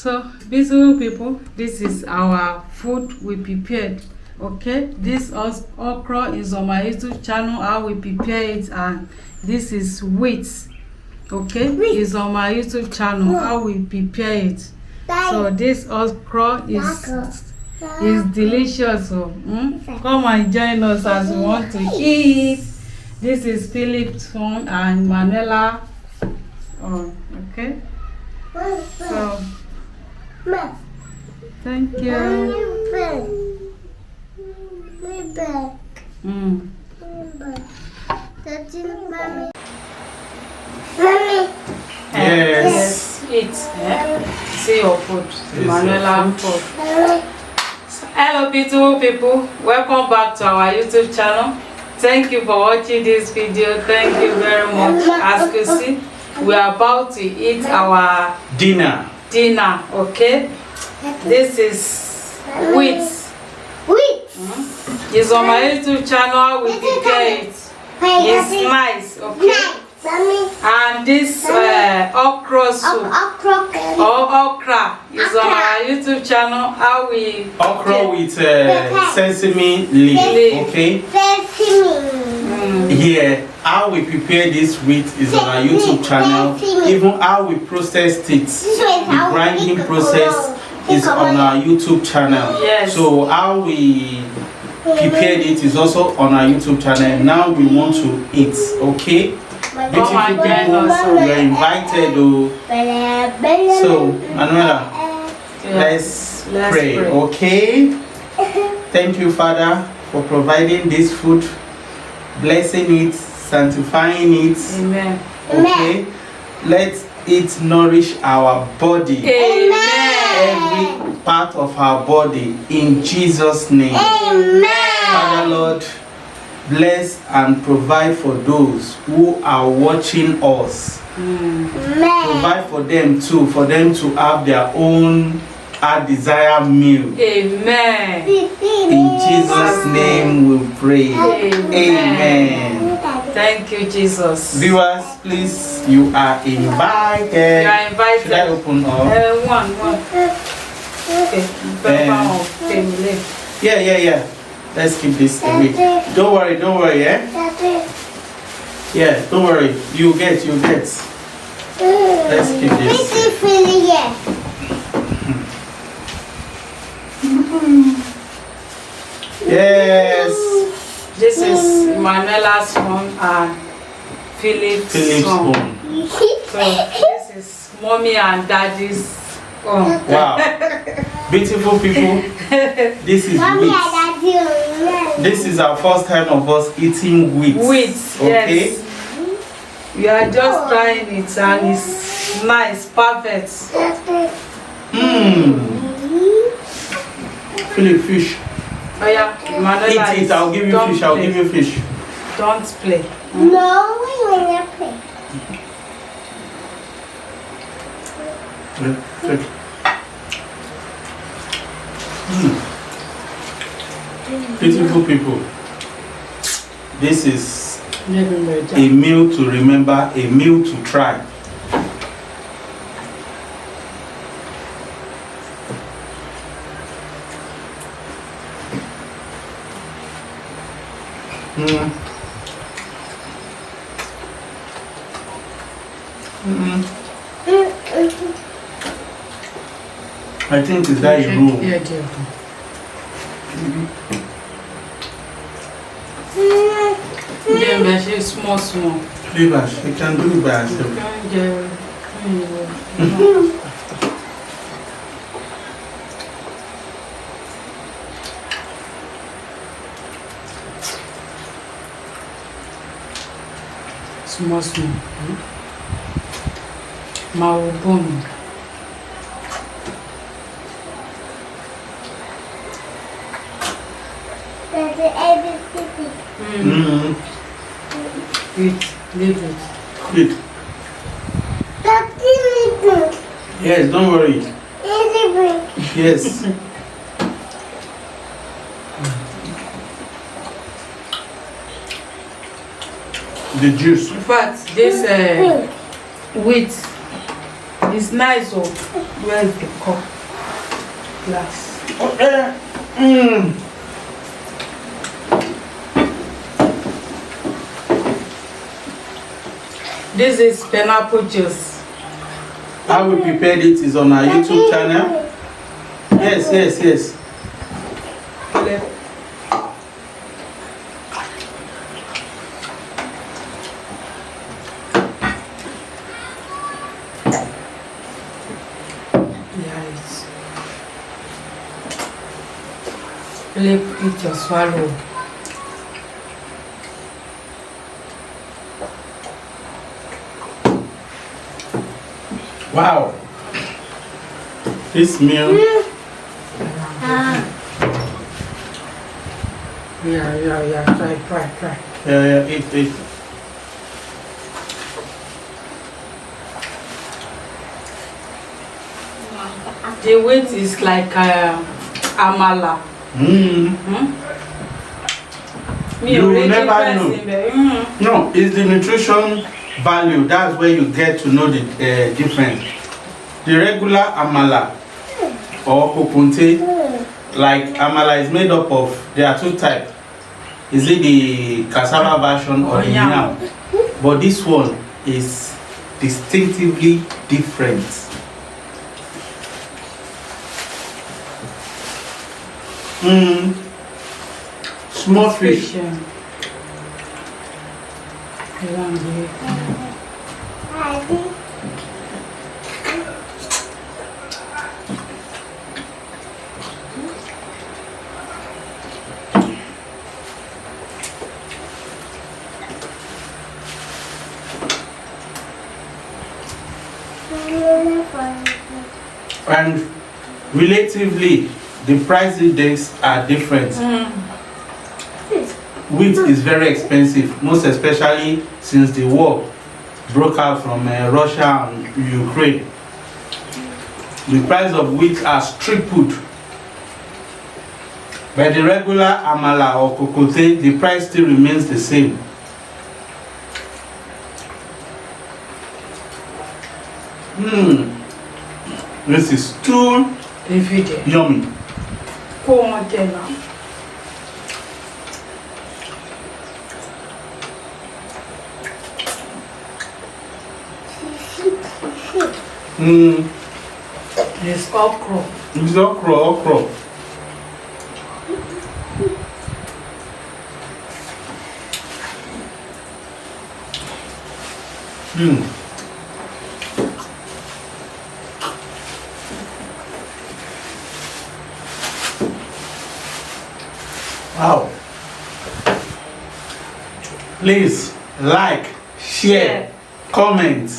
So, beautiful people, this is our food we prepared. Okay, this okra is on my YouTube channel, how we prepare it, and this is wheat. Okay, is on my YouTube channel, how we prepare it. So this okra is delicious. So, come and join us as we want to eat. This is Philip's phone and Manuela. Oh, okay. So, thank you. Yes. Eat. See your food. Manuela food. Hello, beautiful people. Welcome back to our YouTube channel. Thank you for watching this video. Thank you very much. As you see, we are about to eat our dinner. Okay, this is wheat. It's on my YouTube channel. We prepare it. It's nice. Okay. And this okra soup or okra is on our YouTube channel. How we okra with sesame leaf. Okay. Here, how we prepare this wheat is on our YouTube channel. Even how we processed it, the grinding process is on our YouTube channel. Yes. So how we prepared it is also on our YouTube channel. Now we want to eat. Okay. Beautiful people, you are invited. So, Manuela, let's pray. Okay. Thank you, Father, for providing this food, blessing it, sanctifying it. Amen. Okay. Let it nourish our body. Amen. Every part of our body in Jesus' name. Amen. Father, Lord, bless and provide for those who are watching us. Provide for them too, for them to have their own desired meal. Amen. In Jesus' name we pray. Amen. Thank you, Jesus. Viewers, please, you are invited. You are invited. Should I open up? One. Okay. Yeah. Let's keep this away. Don't worry, yeah? Yeah, don't worry. You get. Let's keep this. Yes. This is Manuela's phone and Philip's phone. So this is mommy and daddy's phone. Wow. Beautiful people. This is wheat. This is our first time of us eating wheat. Okay? Yes. We are just trying it and it's nice, perfect. Philip, fish. Oh yeah, Manuela, eat it. I'll give you fish. Don't play. No, we will not play. Take. Beautiful people, this is a meal to remember, a meal to try. I think it's that room. Yeah, small. Flavors, you can do it by yourself. Small. Maubon. Leave it. Yes, don't worry. Yes. The juice. In fact, this wheat It's nice. Oh, where is the cup? Glass. This is pineapple juice. How we prepared it is on our YouTube channel. Yes. Let it just swallow. Wow. This meal. Yeah. Try. Yeah, eat. The weight is like amala. You will never know. No, it's the nutrition value. That's where you get to know the difference. The regular amala or kokunte, like amala is made up of, there are two types. Is it the cassava version or the yam? But this one is distinctively different. Small fish. And relatively, the price these are different. Wheat is very expensive, most especially since the war broke out from Russia and Ukraine. The price of wheat has tripled. But the regular amala or kokote, the price still remains the same. This is too yummy. It's okra. It's okra. Wow. Please like, share, comment.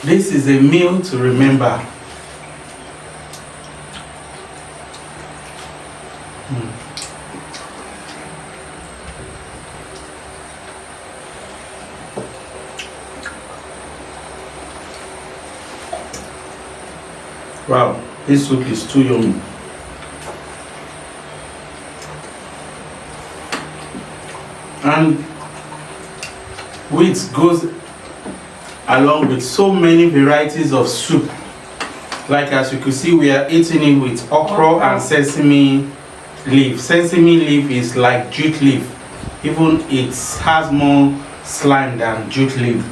This is a meal to remember. Wow, this soup is too yummy. And wheat goes along with so many varieties of soup. Like as you can see, we are eating it with okra and sesame leaf. Sesame leaf is like jute leaf. Even it has more slime than jute leaf.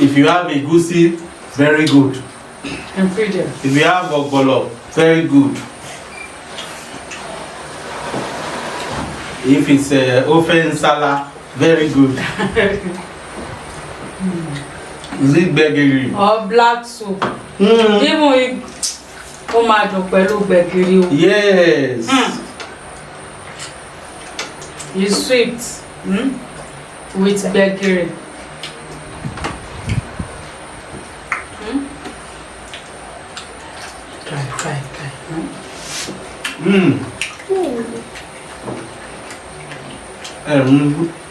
If you have a goosey, very good. Ingredients. If you have ogbolo, very good. If it's ofe nsala, very good. Is it gbegiri? Or black soup. Even tomato pẹ̀lú gbegiri. Yes. It's sweet. With gbegiri. Try.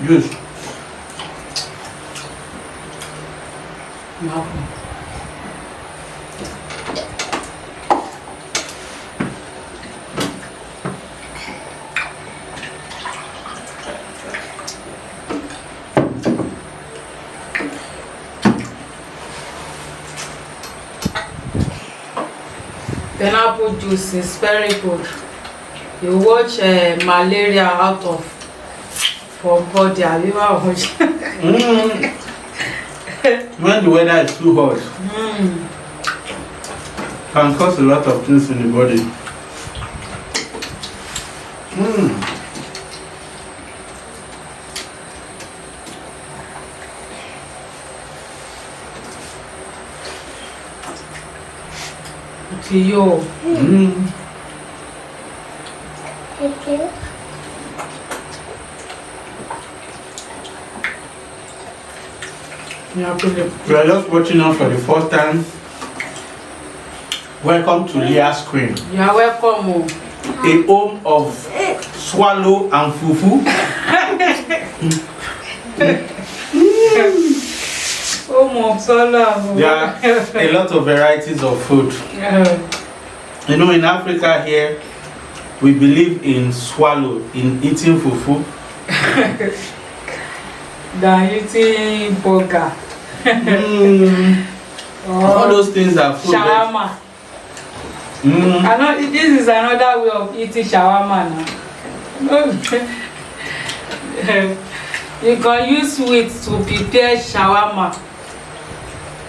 Juice. pineapple juice is very good. You watch malaria out of for body. Have you ever watched? When the weather is too hot, can cause a lot of things in the body. Yo. Thank you. Yeah, Philip. We are just watching us for the first time. Welcome to Leah's screen. You are welcome. A home of swallow and fufu. Oh, Mopsola. There are a lot of varieties of food. You know, in Africa here, we believe in swallow, in eating fufu. Than eating burger. All those things are food. Shawarma. This is another way of eating shawarma now. You can use wheat to prepare shawarma.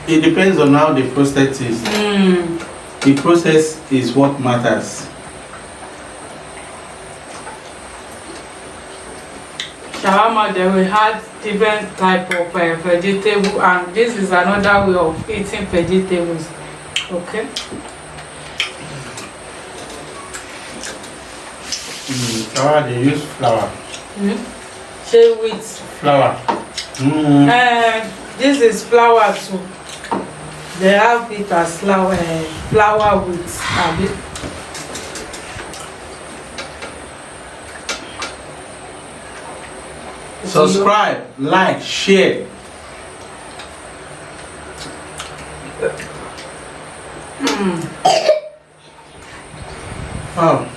It depends on how the process is. The process is what matters. Shawarma, they will have different type of vegetable, and this is another way of eating vegetables. Okay. Flour, they use flour. Say wheat. Flour. This is flour too. They have it as flour wheat. Subscribe, like, share. Oh.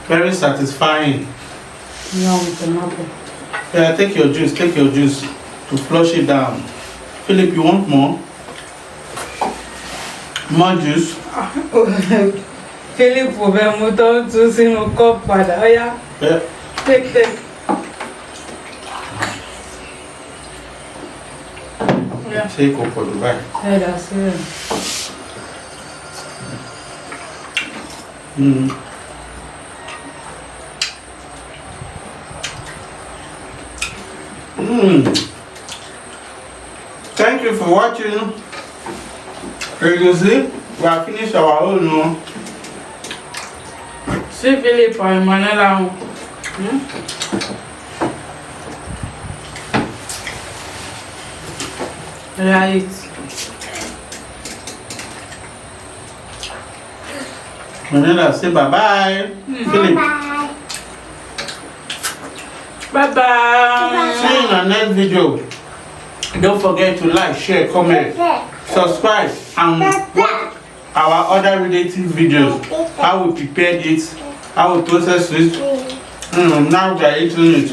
Very satisfying. Yeah, take your juice to flush it down. Philip, you want more? More juice? Philip will be moved on to see no cup, father. Oh, yeah. Yeah. Take. Yeah. Take up for the back. Yeah, that's it. Thank you for watching. Previously, we have finished our own now. See Philip or Manela. Right. Manela, say bye-bye. Philip. Bye-bye. See you in our next video. Don't forget to like, share, comment, subscribe, and watch our other related videos. How we prepared it, how we process it. Now we are eating it.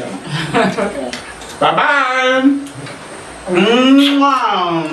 Bye-bye. Mama.